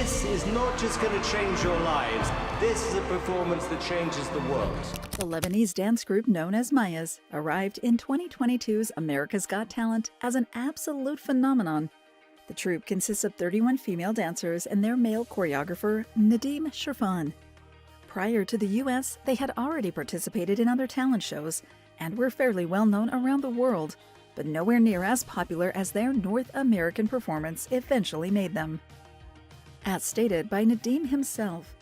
This is not just going to change your lives. This is a performance that changes the world. The Lebanese dance group known as Mayyas arrived in 2022's America's Got Talent as an absolute phenomenon. The troupe consists of 31 female dancers and their male choreographer, Nadim Cherfan. Prior to the U.S., they had already participated in other talent shows and were fairly well known around the world, but nowhere near as popular as their North American performance eventually made them. As stated by Nadim himself,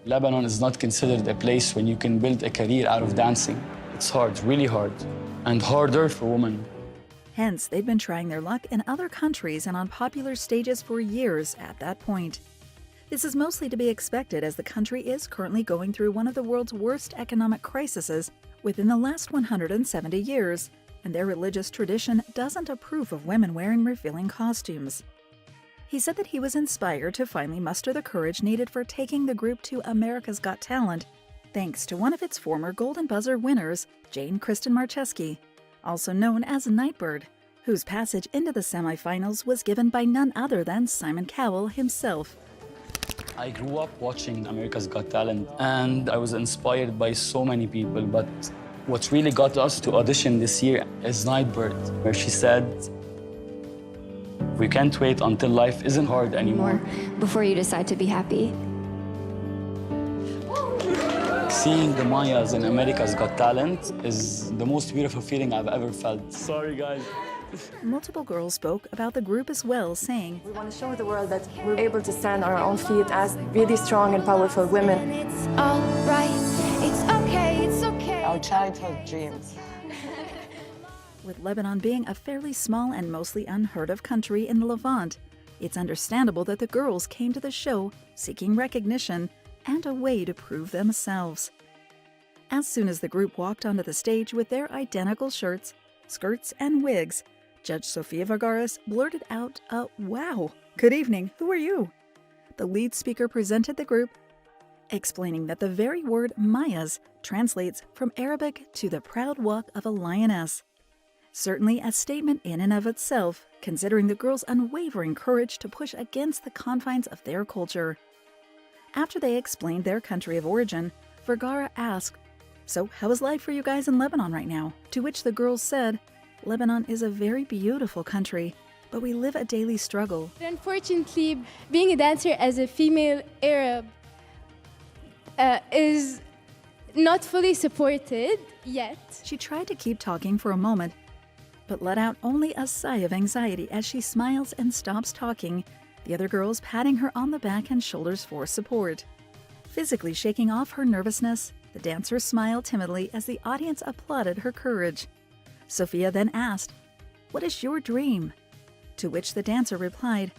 Lebanon is not considered a place when you can build a career out of dancing. It's hard, really hard, and harder for women. Hence, they'd been trying their luck in other countries and on popular stages for years at that point. This is mostly to be expected as the country is currently going through one of the world's worst economic crises within the last 170 years, and their religious tradition doesn't approve of women wearing revealing costumes. He said that he was inspired to finally muster the courage needed for taking the group to America's Got Talent, thanks to one of its former Golden Buzzer winners, Jane Kristen Marcheski, also known as Nightbird, whose passage into the semifinals was given by none other than Simon Cowell himself. I grew up watching America's Got Talent, and I was inspired by so many people, but what really got us to audition this year is Nightbird, where she said, "We can't wait until life isn't hard anymore." Before you decide to be happy. Seeing the Mayyas in America's Got Talent is the most beautiful feeling I've ever felt. Sorry, guys. Multiple girls spoke about the group as well, saying, "We want to show the world that we're able to stand on our own feet as really strong and powerful women." It's all right. It's okay. It's okay. Our childhood dreams. With Lebanon being a fairly small and mostly unheard of country in the Levant, it's understandable that the girls came to the show seeking recognition and a way to prove themselves. As soon as the group walked onto the stage with their identical shirts, skirts, and wigs, Judge Sofia Vergara's blurted out a "Wow, good evening, who are you?" The lead speaker presented the group, explaining that the very word Mayyas translates from Arabic to the proud walk of a lioness. Certainly a statement in and of itself, considering the girls' unwavering courage to push against the confines of their culture. After they explained their country of origin, Vergara asked, "So how is life for you guys in Lebanon right now?" To which the girls said, "Lebanon is a very beautiful country, but we live a daily struggle." Unfortunately, being a dancer as a female Arab is not fully supported yet. She tried to keep talking for a moment, but let out only a sigh of anxiety as she smiles and stops talking, the other girls patting her on the back and shoulders for support. Physically shaking off her nervousness, the dancer smiled timidly as the audience applauded her courage. Sophia then asked, "What is your dream?" To which the dancer replied,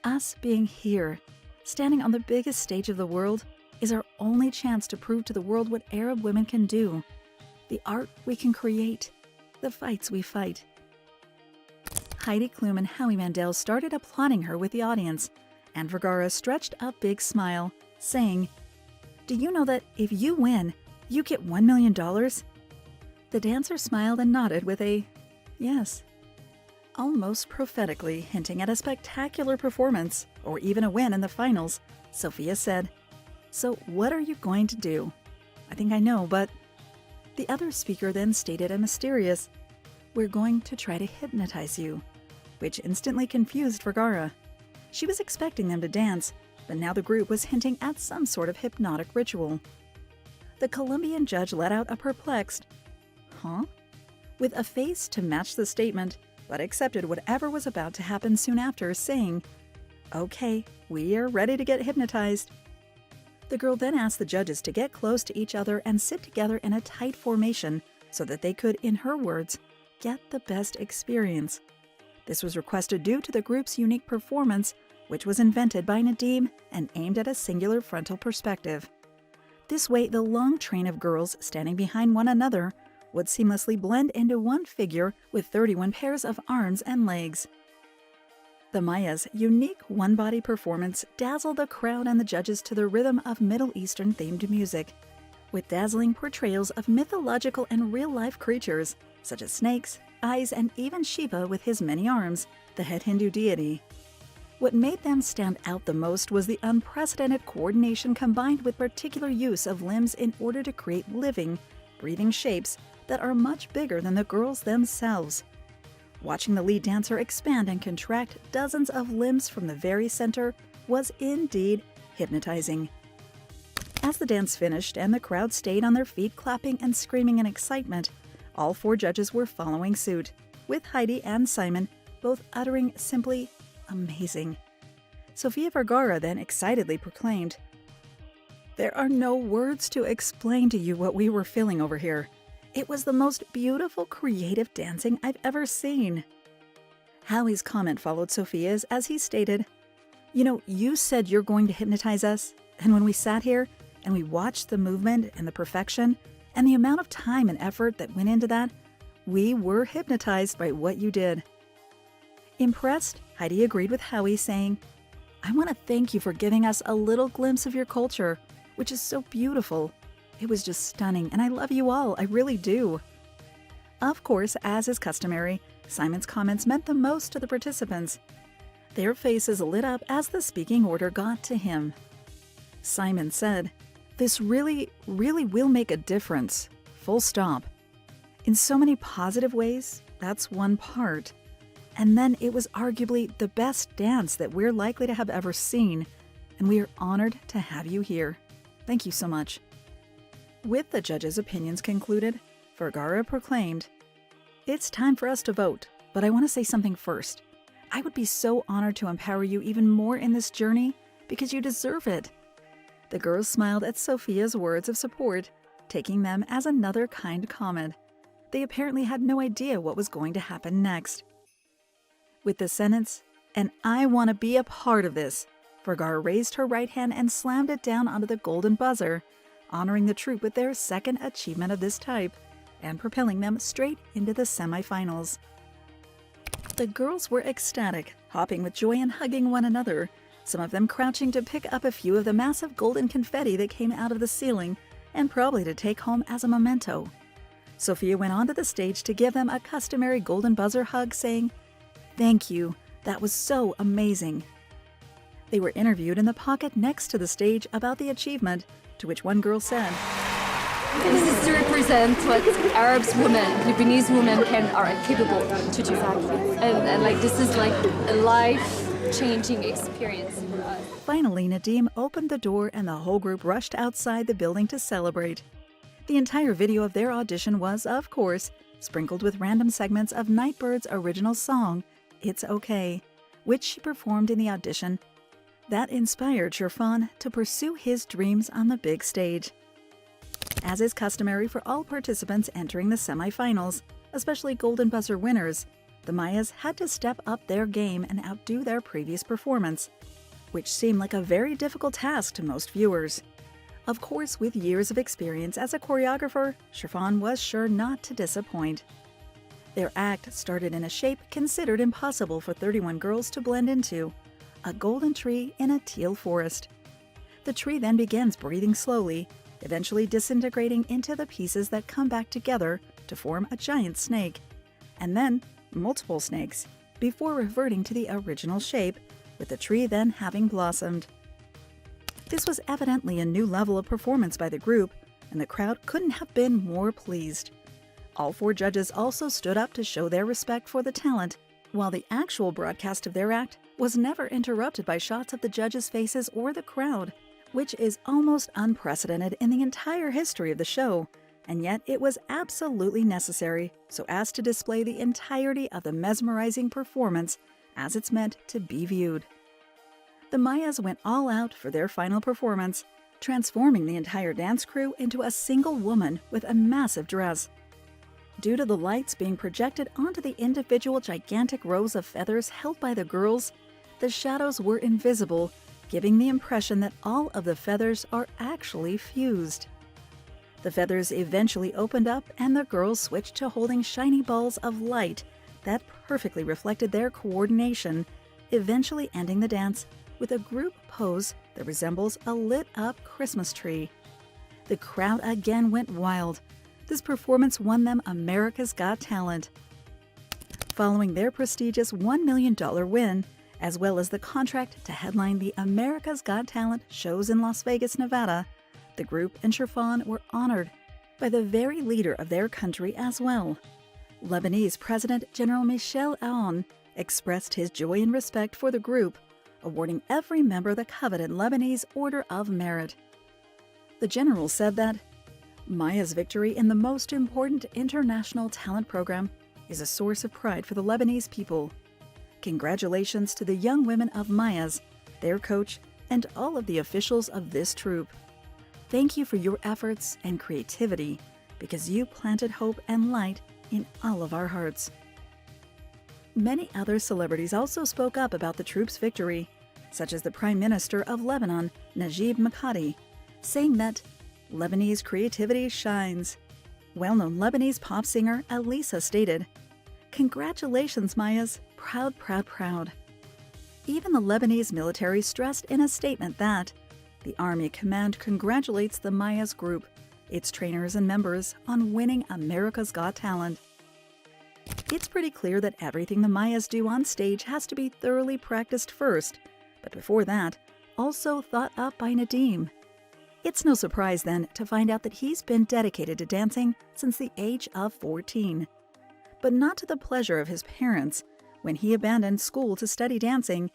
"Us being here, standing on the biggest stage of the world, is our only chance to prove to the world what Arab women can do, the art we can create, the fights we fight." Heidi Klum and Howie Mandel started applauding her with the audience, and Vergara stretched a big smile, saying, "Do you know that if you win, you get $1 million? The dancer smiled and nodded with a yes, almost prophetically hinting at a spectacular performance, or even a win in the finals. Sophia said, "So what are you going to do?" "I think I know, but..." The other speaker then stated a mysterious, "We're going to try to hypnotize you," which instantly confused Vergara. She was expecting them to dance, but now the group was hinting at some sort of hypnotic ritual. The Colombian judge let out a perplexed, "Huh?" with a face to match the statement, but accepted whatever was about to happen soon after, saying, "Okay, we are ready to get hypnotized." The girl then asked the judges to get close to each other and sit together in a tight formation so that they could, in her words, get the best experience. This was requested due to the group's unique performance, which was invented by Nadim and aimed at a singular frontal perspective. This way, the long train of girls standing behind one another would seamlessly blend into one figure with 31 pairs of arms and legs. The Mayyas' unique one-body performance dazzled the crowd and the judges to the rhythm of Middle Eastern-themed music, with dazzling portrayals of mythological and real-life creatures, such as snakes, eyes, and even Shiva with his many arms, the head Hindu deity. What made them stand out the most was the unprecedented coordination combined with particular use of limbs in order to create living, breathing shapes that are much bigger than the girls themselves. Watching the lead dancer expand and contract dozens of limbs from the very center was indeed hypnotizing. As the dance finished and the crowd stayed on their feet clapping and screaming in excitement, all 4 judges were following suit, with Heidi and Simon both uttering simply amazing. Sofia Vergara then excitedly proclaimed, "There are no words to explain to you what we were feeling over here. It was the most beautiful, creative dancing I've ever seen." Howie's comment followed Sofia's as he stated, "You know, you said you're going to hypnotize us, and when we sat here and we watched the movement and the perfection and the amount of time and effort that went into that, we were hypnotized by what you did." Impressed, Heidi agreed with Howie, saying, "I want to thank you for giving us a little glimpse of your culture, which is so beautiful. It was just stunning, and I love you all, I really do." Of course, as is customary, Simon's comments meant the most to the participants. Their faces lit up as the speaking order got to him. Simon said, "This really will make a difference. Full stop. In so many positive ways, that's one part. And then it was arguably the best dance that we're likely to have ever seen, and we are honored to have you here. Thank you so much." With the judges' opinions concluded, Vergara proclaimed, "It's time for us to vote, but I want to say something first. I would be so honored to empower you even more in this journey because you deserve it." The girls smiled at Sofia's words of support, taking them as another kind comment. They apparently had no idea what was going to happen next. With the sentence, "And I want to be a part of this," Vergara raised her right hand and slammed it down onto the golden buzzer, honoring the troupe with their second achievement of this type and propelling them straight into the semifinals. The girls were ecstatic, hopping with joy and hugging one another, some of them crouching to pick up a few of the massive golden confetti that came out of the ceiling and probably to take home as a memento. Sofia went onto the stage to give them a customary golden buzzer hug, saying, "Thank you, that was so amazing." They were interviewed in the pocket next to the stage about the achievement, to which one girl said, "This is to represent what Arabs women, Lebanese women are capable to do. And like this is like a life-changing experience for us." Finally, Nadim opened the door and the whole group rushed outside the building to celebrate. The entire video of their audition was, of course, sprinkled with random segments of Nightbird's original song, "It's Okay," which she performed in the audition. That inspired Cherfan to pursue his dreams on the big stage. As is customary for all participants entering the semifinals, especially Golden Buzzer winners, the Mayyas had to step up their game and outdo their previous performance, which seemed like a very difficult task to most viewers. Of course, with years of experience as a choreographer, Cherfan was sure not to disappoint. Their act started in a shape considered impossible for 31 girls to blend into, a golden tree in a teal forest. The tree then begins breathing slowly, eventually disintegrating into the pieces that come back together to form a giant snake, and then multiple snakes, before reverting to the original shape, with the tree then having blossomed. This was evidently a new level of performance by the group, and the crowd couldn't have been more pleased. All 4 judges also stood up to show their respect for the talent, while the actual broadcast of their act was never interrupted by shots of the judges' faces or the crowd, which is almost unprecedented in the entire history of the show, and yet it was absolutely necessary so as to display the entirety of the mesmerizing performance as it's meant to be viewed. The Mayyas went all out for their final performance, transforming the entire dance crew into a single woman with a massive dress. Due to the lights being projected onto the individual gigantic rows of feathers held by the girls, the shadows were invisible, giving the impression that all of the feathers are actually fused. The feathers eventually opened up and the girls switched to holding shiny balls of light that perfectly reflected their coordination, eventually ending the dance with a group pose that resembles a lit-up Christmas tree. The crowd again went wild. This performance won them America's Got Talent. Following their prestigious $1 million win, as well as the contract to headline the America's Got Talent shows in Las Vegas, Nevada, the group and Cherfan were honored by the very leader of their country as well. Lebanese President General Michel Aoun expressed his joy and respect for the group, awarding every member the coveted Lebanese Order of Merit. The general said that Mayyas' victory in the most important international talent program is a source of pride for the Lebanese people. Congratulations to the young women of Mayyas, their coach, and all of the officials of this troupe. Thank you for your efforts and creativity, because you planted hope and light in all of our hearts. Many other celebrities also spoke up about the troupe's victory, such as the Prime Minister of Lebanon, Najib Mikati, saying that Lebanese creativity shines. Well-known Lebanese pop singer Elisa stated, "Congratulations, Mayyas, proud, proud, proud." Even the Lebanese military stressed in a statement that the Army Command congratulates the Mayyas group, its trainers and members, on winning America's Got Talent. It's pretty clear that everything the Mayyas do on stage has to be thoroughly practiced first, but before that, also thought up by Nadim. It's no surprise, then, to find out that he's been dedicated to dancing since the age of 14. But not to the pleasure of his parents. When he abandoned school to study dancing,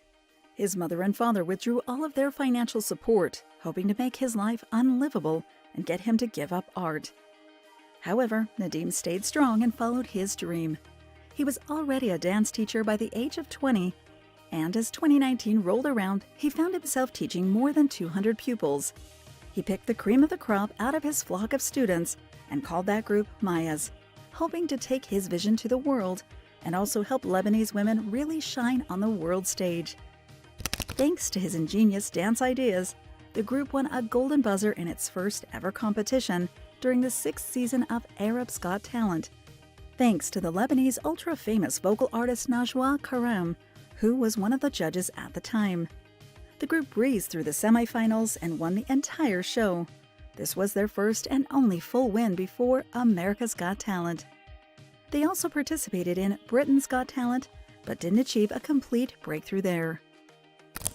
his mother and father withdrew all of their financial support, hoping to make his life unlivable and get him to give up art. However, Nadim stayed strong and followed his dream. He was already a dance teacher by the age of 20, and as 2019 rolled around, he found himself teaching more than 200 pupils. He picked the cream of the crop out of his flock of students and called that group Mayyas, hoping to take his vision to the world and also help Lebanese women really shine on the world stage. Thanks to his ingenious dance ideas, the group won a golden buzzer in its first ever competition during the 6th season of Arab's Got Talent, thanks to the Lebanese ultra-famous vocal artist Najwa Karam, who was one of the judges at the time. The group breezed through the semifinals and won the entire show. This was their first and only full win before America's Got Talent. They also participated in Britain's Got Talent, but didn't achieve a complete breakthrough there.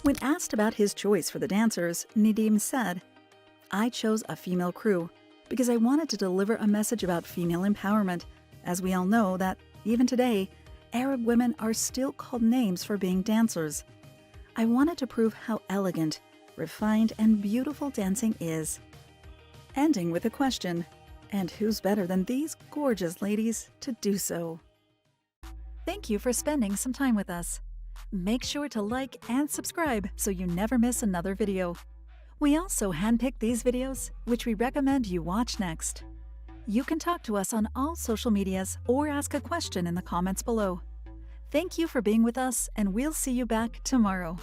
When asked about his choice for the dancers, Nadim said, "I chose a female crew because I wanted to deliver a message about female empowerment, as we all know that, even today, Arab women are still called names for being dancers. I wanted to prove how elegant, refined, and beautiful dancing is." Ending with a question, and who's better than these gorgeous ladies to do so? Thank you for spending some time with us. Make sure to like and subscribe so you never miss another video. We also handpick these videos, which we recommend you watch next. You can talk to us on all social medias or ask a question in the comments below. Thank you for being with us, and we'll see you back tomorrow.